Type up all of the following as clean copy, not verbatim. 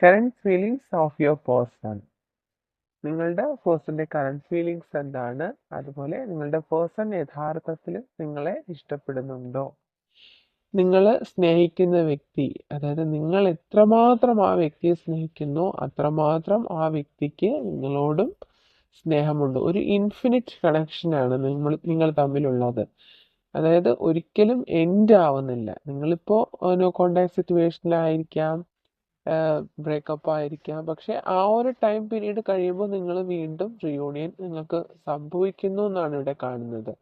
Current feelings of your person. നിങ്ങളുടെ പേഴ്സന്റെ current feelings എന്താണ്? അതുപോലെ നിങ്ങളുടെ പേഴ്സൺ യഥാർത്ഥത്തിൽ നിങ്ങളെ ഇഷ്ടപ്പെടുന്നുണ്ടോ? നിങ്ങൾ സ്നേഹിക്കുന്ന വ്യക്തി, അതായത് നിങ്ങൾ എത്രമാത്രം ആ വ്യക്തിയെ സ്നേഹിക്കുന്നു അത്രമാത്രം ആ വ്യക്തിക്ക് നിങ്ങളോടും സ്നേഹമുണ്ട്. ഒരു ഇൻഫിനിറ്റ് കണക്ഷനാണ് നിങ്ങൾ തമ്മിലുള്ളത്. അതായത് ഒരിക്കലും എൻഡ് ആവുന്നില്ല. നിങ്ങളിപ്പോൾ നോ കോണ്ടാക്ട് സിറ്റുവേഷനിലായിരിക്കാം, ബ്രേക്കപ്പ് ആയിരിക്കാം, പക്ഷെ ആ ഒരു ടൈം പീരീഡ് കഴിയുമ്പോൾ നിങ്ങൾ വീണ്ടും റിയൂണിയൻ നിങ്ങൾക്ക് സംഭവിക്കുന്നു എന്നാണ് ഇവിടെ കാണുന്നത്.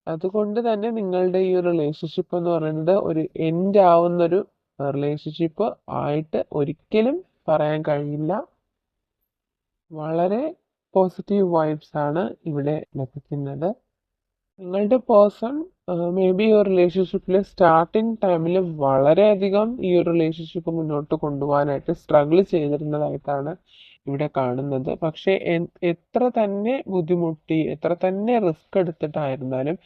അതുകൊണ്ട് തന്നെ നിങ്ങളുടെ ഈ റിലേഷൻഷിപ്പ് എന്ന് പറയുന്നത് ഒരു എൻഡ് ആവുന്നൊരു റിലേഷൻഷിപ്പ് ആയിട്ട് ഒരിക്കലും പറയാൻ കഴിയില്ല. വളരെ പോസിറ്റീവ് വൈബ്സ് ആണ് ഇവിടെ ലഭിക്കുന്നത്. നിങ്ങളുടെ പേഴ്സൺ മേ ബി ഈ റിലേഷൻഷിപ്പിൽ സ്റ്റാർട്ടിങ് ടൈമിൽ വളരെയധികം ഈ ഒരു റിലേഷൻഷിപ്പ് മുന്നോട്ട് കൊണ്ടുപോകാനായിട്ട് സ്ട്രഗിൾ ചെയ്തിരുന്നതായിട്ടാണ് ഇവിടെ കാണുന്നത്. പക്ഷേ എത്ര തന്നെ ബുദ്ധിമുട്ടി, എത്ര തന്നെ റിസ്ക് എടുത്തിട്ടായിരുന്നാലും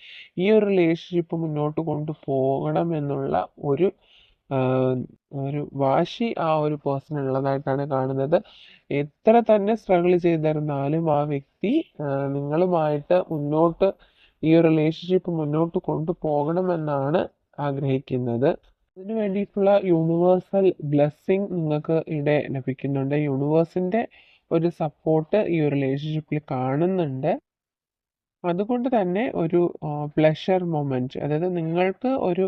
ഈ ഒരു റിലേഷൻഷിപ്പ് മുന്നോട്ട് കൊണ്ടുപോകണം എന്നുള്ള ഒരു വാശി ആ ഒരു പേഴ്സൺ ഉള്ളതായിട്ടാണ് കാണുന്നത്. എത്ര തന്നെ സ്ട്രഗിൾ ചെയ്തിരുന്നാലും ആ വ്യക്തി നിങ്ങളുമായിട്ട് മുന്നോട്ട് ഈ ഒരു റിലേഷൻഷിപ്പ് മുന്നോട്ട് കൊണ്ടുപോകണമെന്നാണ് ആഗ്രഹിക്കുന്നത്. അതിനു വേണ്ടിയിട്ടുള്ള യൂണിവേഴ്സൽ ബ്ലെസ്സിങ് നിങ്ങൾക്ക് ഇവിടെ ലഭിക്കുന്നുണ്ട്. യൂണിവേഴ്സിന്റെ ഒരു സപ്പോർട്ട് ഈ ഒരു റിലേഷൻഷിപ്പിൽ കാണുന്നുണ്ട്. അതുകൊണ്ട് തന്നെ ഒരു പ്ലഷർ മൊമെന്റ്, അതായത് നിങ്ങൾക്ക് ഒരു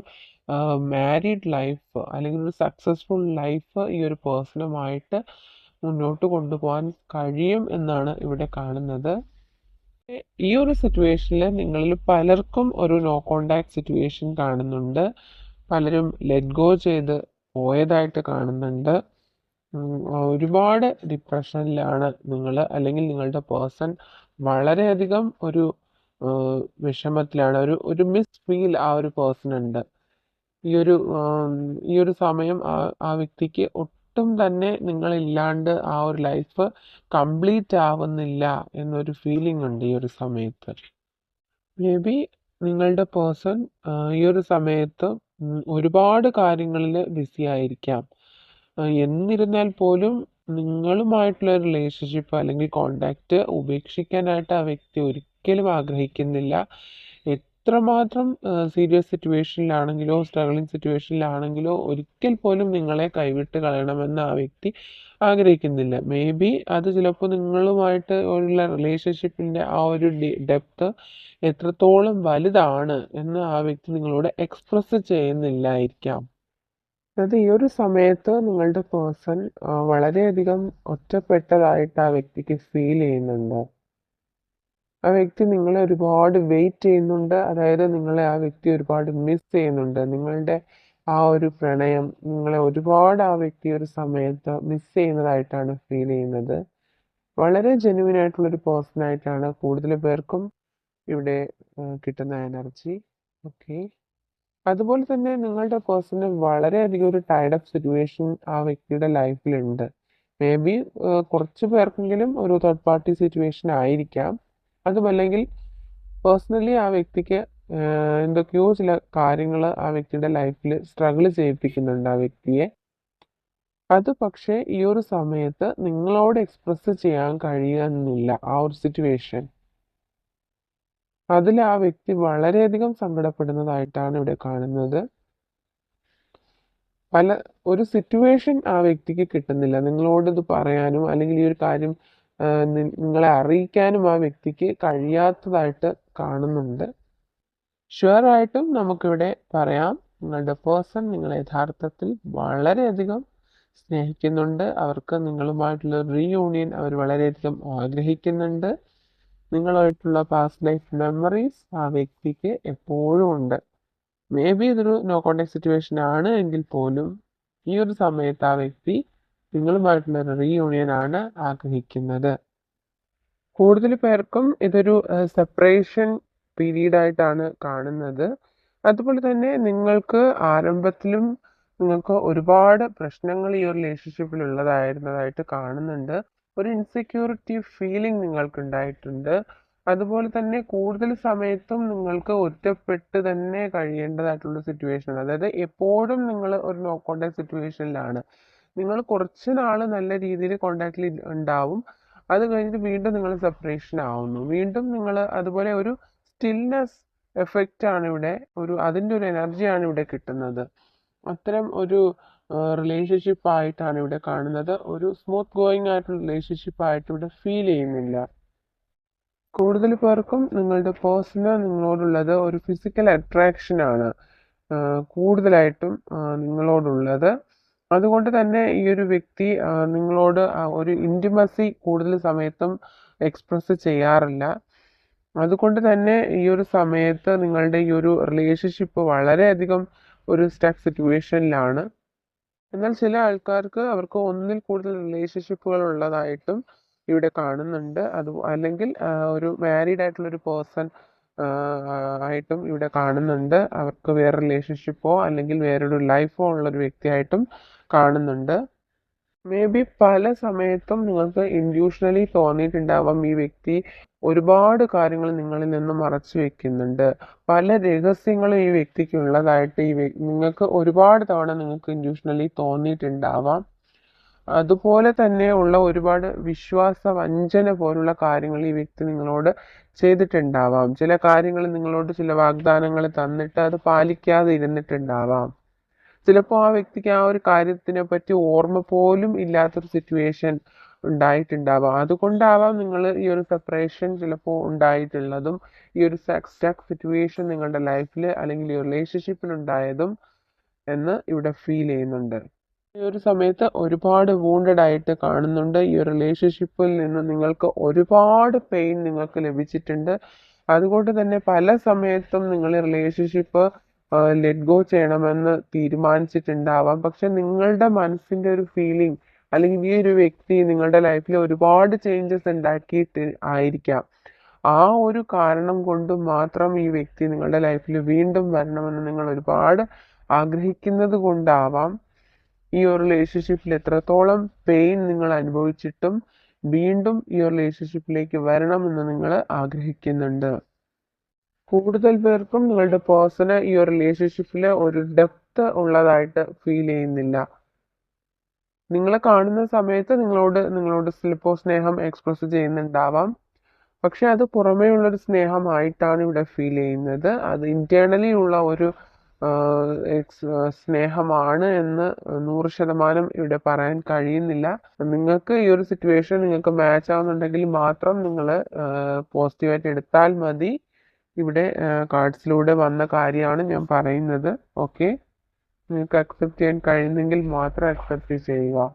മാരീഡ് ലൈഫ് അല്ലെങ്കിൽ ഒരു സക്സസ്ഫുൾ ലൈഫ് ഈ ഒരു പേഴ്സണുമായിട്ട് മുന്നോട്ട് കൊണ്ടുപോകാൻ കഴിയും എന്നാണ് ഇവിടെ കാണുന്നത്. ഈ ഒരു സിറ്റുവേഷനിൽ നിങ്ങളിൽ പലർക്കും ഒരു നോ കോണ്ടാക്ട് സിറ്റുവേഷൻ കാണുന്നുണ്ട്. പലരും ലെറ്റ് ഗോ ചെയ്ത് പോയതായിട്ട് കാണുന്നുണ്ട്. ഒരുപാട് ഡിപ്രഷനിലാണ് നിങ്ങൾ, അല്ലെങ്കിൽ നിങ്ങളുടെ പേഴ്സൺ വളരെയധികം ഒരു വിഷമത്തിലാണ്. ഒരു മിസ് ഫീൽ ആ ഒരു പേഴ്സൺ ഉണ്ട്. ഈ ഒരു സമയം ആ വ്യക്തിക്ക് ഒട്ടും തന്നെ നിങ്ങളില്ലാണ്ട് ആ ഒരു ലൈഫ് കംപ്ലീറ്റ് ആവുന്നില്ല എന്നൊരു ഫീലിംഗ് ഉണ്ട് ഈ ഒരു സമയത്ത്. മേ ബി നിങ്ങളുടെ പേഴ്സൺ ഈ ഒരു സമയത്ത് ഒരുപാട് കാര്യങ്ങളിൽ ബിസി ആയിരിക്കാം. എന്നിരുന്നാൽ പോലും നിങ്ങളുമായിട്ടുള്ള റിലേഷൻഷിപ്പ് അല്ലെങ്കിൽ കോണ്ടാക്റ്റ് ഉപേക്ഷിക്കാനായിട്ട് ആ വ്യക്തി ഒരിക്കലും ആഗ്രഹിക്കുന്നില്ല. എത്രമാത്രം സീരിയസ് സിറ്റുവേഷനിലാണെങ്കിലോ സ്ട്രഗിളിങ് സിറ്റുവേഷനിലാണെങ്കിലോ ഒരിക്കൽ പോലും നിങ്ങളെ കൈവിട്ട് കളയണമെന്ന് ആ വ്യക്തി ആഗ്രഹിക്കുന്നില്ല. മേ ബി അത് ചിലപ്പോൾ നിങ്ങളുമായിട്ട് ഉള്ള റിലേഷൻഷിപ്പിൻ്റെ ആ ഒരു ഡെപ്ത് എത്രത്തോളം വലുതാണ് എന്ന് ആ വ്യക്തി നിങ്ങളോട് എക്സ്പ്രസ് ചെയ്യുന്നില്ലായിരിക്കാം. അതായത് ഈ ഒരു സമയത്ത് നിങ്ങളുടെ പേഴ്സൺ വളരെയധികം ഒറ്റപ്പെട്ടതായിട്ട് ആ വ്യക്തിക്ക് ഫീൽ ചെയ്യുന്നുണ്ട്. ആ വ്യക്തി നിങ്ങളെ ഒരുപാട് വെയിറ്റ് ചെയ്യുന്നുണ്ട്. അതായത് നിങ്ങളെ ആ വ്യക്തി ഒരുപാട് മിസ് ചെയ്യുന്നുണ്ട്. നിങ്ങളുടെ ആ ഒരു പ്രണയം നിങ്ങളെ ഒരുപാട് ആ വ്യക്തി ഒരു സമയത്ത് മിസ് ചെയ്യുന്നതായിട്ടാണ് ഫീൽ ചെയ്യുന്നത്. വളരെ ജെന്യുവിൻ ആയിട്ടുള്ളൊരു പേഴ്സൺ ആയിട്ടാണ് കൂടുതൽ പേർക്കും ഇവിടെ കിട്ടുന്ന എനർജി. ഓക്കെ. അതുപോലെ തന്നെ നിങ്ങളുടെ പേഴ്സണ് വളരെയധികം ഒരു ടൈഡ് അപ്പ് സിറ്റുവേഷൻ ആ വ്യക്തിയുടെ ലൈഫിലുണ്ട്. മേ ബി കുറച്ച് പേർക്കെങ്കിലും ഒരു തേർഡ് പാർട്ടി സിറ്റുവേഷൻ ആയിരിക്കാം. അതുമല്ലെങ്കിൽ പേഴ്സണലി ആ വ്യക്തിക്ക് എന്തൊക്കെയോ ചില കാര്യങ്ങൾ ആ വ്യക്തിയുടെ ലൈഫിൽ സ്ട്രഗിൾ ചെയ്യിപ്പിക്കുന്നുണ്ട് ആ വ്യക്തിയെ. അത് പക്ഷേ ഈ ഒരു സമയത്ത് നിങ്ങളോട് എക്സ്പ്രസ് ചെയ്യാൻ കഴിയുന്നില്ല ആ ഒരു സിറ്റുവേഷൻ. അതിൽ ആ വ്യക്തി വളരെയധികം സങ്കടപ്പെടുന്നതായിട്ടാണ് ഇവിടെ കാണുന്നത്. ഒരു സിറ്റുവേഷൻ ആ വ്യക്തിക്ക് കിട്ടുന്നില്ല. നിങ്ങളോട് ഇത് പറയാനും അല്ലെങ്കിൽ ഈ ഒരു കാര്യം നിങ്ങളെ അറിയിക്കാനും ആ വ്യക്തിക്ക് കഴിയാത്തതായിട്ട് കാണുന്നുണ്ട്. ഷുവറായിട്ടും നമുക്കിവിടെ പറയാം, നിങ്ങളുടെ പേഴ്സൺ നിങ്ങളെ യഥാർത്ഥത്തിൽ വളരെയധികം സ്നേഹിക്കുന്നുണ്ട്. അവർക്ക് നിങ്ങളുമായിട്ടുള്ള റീയൂണിയൻ അവർ വളരെയധികം ആഗ്രഹിക്കുന്നുണ്ട്. നിങ്ങളുമായിട്ടുള്ള പാസ്റ്റ് ലൈഫ് മെമ്മറീസ് ആ വ്യക്തിക്ക് എപ്പോഴും ഉണ്ട്. മേ ബി ഇതൊരു നോ കോണ്ടാക്ട് സിറ്റുവേഷൻ ആണ് എങ്കിൽ പോലും ഈ ഒരു സമയത്ത് ആ വ്യക്തി നിങ്ങളുമായിട്ടുള്ള റീയൂണിയൻ ആണ് ആഗ്രഹിക്കുന്നത്. കൂടുതൽ പേർക്കും ഇതൊരു സെപ്പറേഷൻ പീരീഡ് ആയിട്ടാണ് കാണുന്നത്. അതുപോലെ തന്നെ നിങ്ങൾക്ക് ആരംഭത്തിലും നിങ്ങൾക്ക് ഒരുപാട് പ്രശ്നങ്ങൾ ഈ ഒരു റിലേഷൻഷിപ്പിൽ ഉള്ളതായിരുന്നതായിട്ട് കാണുന്നുണ്ട്. ഒരു ഇൻസെക്യൂരിറ്റി ഫീലിംഗ് നിങ്ങൾക്ക് ഉണ്ടായിട്ടുണ്ട്. അതുപോലെ തന്നെ കൂടുതൽ സമയത്തും നിങ്ങൾക്ക് ഒറ്റപ്പെട്ട് തന്നെ കഴിയേണ്ടതായിട്ടുള്ള സിറ്റുവേഷൻ ആണ്. അതായത് എപ്പോഴും നിങ്ങൾ ഒരു നോ കോണ്ടാക്ട് സിറ്റുവേഷനിലാണ്. നിങ്ങൾ കുറച്ച് നാൾ നല്ല രീതിയിൽ കോണ്ടാക്റ്റിൽ ഉണ്ടാവും. അത് കഴിഞ്ഞിട്ട് വീണ്ടും നിങ്ങൾ സെപ്പറേഷൻ ആവുന്നു. വീണ്ടും നിങ്ങൾ അതുപോലെ ഒരു സ്റ്റിൽനെസ് എഫക്റ്റ് ആണ് ഇവിടെ, അതിൻ്റെ ഒരു എനർജിയാണ് ഇവിടെ കിട്ടുന്നത്. അത്തരം ഒരു റിലേഷൻഷിപ്പ് ആയിട്ടാണ് ഇവിടെ കാണുന്നത്. ഒരു സ്മൂത്ത് ഗോയിങ് ആയിട്ടുള്ള റിലേഷൻഷിപ്പ് ആയിട്ട് ഇവിടെ ഫീൽ ചെയ്യുന്നില്ല. കൂടുതൽ പേർക്കും നിങ്ങളുടെ പേഴ്സണ് നിങ്ങളോടുള്ളത് ഒരു ഫിസിക്കൽ അട്രാക്ഷൻ ആണ് കൂടുതലായിട്ടും നിങ്ങളോടുള്ളത്. അതുകൊണ്ട് തന്നെ ഈ ഒരു വ്യക്തി നിങ്ങളോട് ഒരു ഇൻറ്റിമസി കൂടുതൽ സമയത്തും എക്സ്പ്രസ് ചെയ്യാറില്ല. അതുകൊണ്ട് തന്നെ ഈ ഒരു സമയത്ത് നിങ്ങളുടെ ഈ ഒരു റിലേഷൻഷിപ്പ് വളരെയധികം ഒരു സ്റ്റക്ക് സിറ്റുവേഷനിലാണ്. എന്നാൽ ചില ആൾക്കാർക്ക് അവർക്ക് ഒന്നിൽ കൂടുതൽ റിലേഷൻഷിപ്പുകൾ ഉള്ളതായിട്ടും ഇവിടെ കാണുന്നുണ്ട്. അല്ലെങ്കിൽ ഒരു മാരീഡ് ആയിട്ടുള്ള ഒരു പേഴ്സൺ ആയിട്ടും ഇവിടെ കാണുന്നുണ്ട്. അവർക്ക് വേറെ റിലേഷൻഷിപ്പോ അല്ലെങ്കിൽ വേറൊരു ലൈഫോ ഉള്ള ഒരു വ്യക്തിയായിട്ടും കാണുന്നുണ്ട്. മേ ബി പല സമയത്തും നിങ്ങൾക്ക് ഇൻഡ്യൂഷണലി തോന്നിയിട്ടുണ്ടാവാം ഈ വ്യക്തി ഒരുപാട് കാര്യങ്ങൾ നിങ്ങളിൽ നിന്ന് മറച്ചു വെക്കുന്നുണ്ട്. പല രഹസ്യങ്ങളും ഈ വ്യക്തിക്ക് ഉള്ളതായിട്ട് നിങ്ങൾക്ക് ഒരുപാട് തവണ നിങ്ങൾക്ക് ഇൻഡ്യൂഷണലി തോന്നിയിട്ടുണ്ടാവാം. അതുപോലെ തന്നെ ഉള്ള ഒരുപാട് വിശ്വാസ വഞ്ചന പോലുള്ള കാര്യങ്ങൾ ഈ വ്യക്തി നിങ്ങളോട് ചെയ്തിട്ടുണ്ടാവാം. ചില കാര്യങ്ങൾ നിങ്ങളോട് ചില വാഗ്ദാനങ്ങൾ തന്നിട്ട് അത് പാലിക്കാതെ ഇരുന്നിട്ടുണ്ടാവാം. ചിലപ്പോൾ ആ വ്യക്തിക്ക് ആ ഒരു കാര്യത്തിനെ പറ്റി ഓർമ്മ പോലും ഇല്ലാത്തൊരു സിറ്റുവേഷൻ ഉണ്ടായിട്ടുണ്ടാവാം. അതുകൊണ്ടാവാം നിങ്ങൾ ഈ ഒരു സെപ്പറേഷൻ ചിലപ്പോൾ ഉണ്ടായിട്ടുള്ളതും ഈ ഒരു സ്റ്റക്ക് സിറ്റുവേഷൻ നിങ്ങളുടെ ലൈഫിൽ അല്ലെങ്കിൽ ഈ റിലേഷൻഷിപ്പിൽ ഉണ്ടായതും എന്ന് ഇവിടെ ഫീൽ ചെയ്യുന്നുണ്ട്. ഈ ഒരു സമയത്ത് ഒരുപാട് വൂണ്ടഡ് ആയിട്ട് കാണുന്നുണ്ട്. ഈ ഒരു റിലേഷൻഷിപ്പിൽ നിന്ന് നിങ്ങൾക്ക് ഒരുപാട് പെയിൻ നിങ്ങൾക്ക് ലഭിച്ചിട്ടുണ്ട്. അതുകൊണ്ട് തന്നെ പല സമയത്തും നിങ്ങൾ റിലേഷൻഷിപ്പ് ലെറ്റ് ഗോ ചെയ്യണമെന്ന് തീരുമാനിച്ചിട്ടുണ്ടാവാം. പക്ഷെ നിങ്ങളുടെ മനസ്സിൻ്റെ ഒരു ഫീലിംഗ് അല്ലെങ്കിൽ ഈ ഒരു വ്യക്തി നിങ്ങളുടെ ലൈഫിൽ ഒരുപാട് ചേഞ്ചസ് ഉണ്ടാക്കിയിട്ട് ആയിരിക്കാം. ആ ഒരു കാരണം കൊണ്ട് മാത്രം ഈ വ്യക്തി നിങ്ങളുടെ ലൈഫിൽ വീണ്ടും വരണമെന്ന് നിങ്ങൾ ഒരുപാട് ആഗ്രഹിക്കുന്നത് കൊണ്ടാവാം ഈ ഒരു റിലേഷൻഷിപ്പിൽ എത്രത്തോളം പെയിൻ നിങ്ങൾ അനുഭവിച്ചിട്ടും വീണ്ടും ഈ ഒരു റിലേഷൻഷിപ്പിലേക്ക് വരണമെന്ന് നിങ്ങൾ ആഗ്രഹിക്കുന്നുണ്ട്. കൂടുതൽ പേർക്കും നിങ്ങളുടെ പേഴ്സണ് ഈ ഒരു റിലേഷൻഷിപ്പിൽ ഒരു ഡെപ്ത് ഉള്ളതായിട്ട് ഫീൽ ചെയ്യുന്നില്ല. നിങ്ങളെ കാണുന്ന സമയത്ത് നിങ്ങളോട് ചിലപ്പോൾ സ്നേഹം എക്സ്പ്രസ് ചെയ്യുന്നുണ്ടാവാം. പക്ഷെ അത് പുറമേ ഉള്ളൊരു സ്നേഹമായിട്ടാണ് ഇവിടെ ഫീൽ ചെയ്യുന്നത്. അത് ഇന്റേണലി ഉള്ള ഒരു സ്നേഹമാണ് എന്ന് 100% ഇവിടെ പറയാൻ കഴിയുന്നില്ല. നിങ്ങൾക്ക് ഈ ഒരു സിറ്റുവേഷൻ നിങ്ങൾക്ക് മാച്ച് ആവുന്നുണ്ടെങ്കിൽ മാത്രം നിങ്ങൾ പോസിറ്റീവായിട്ട് എടുത്താൽ മതി. ഇവിടെ കാർഡ്സിലൂടെ വന്ന കാര്യമാണ് ഞാൻ പറയുന്നത്. ഓക്കെ, നിങ്ങൾക്ക് അക്സെപ്റ്റ് ചെയ്യാൻ കഴിയുന്നെങ്കിൽ മാത്രം അക്സെപ്റ്റ് ചെയ്യുക.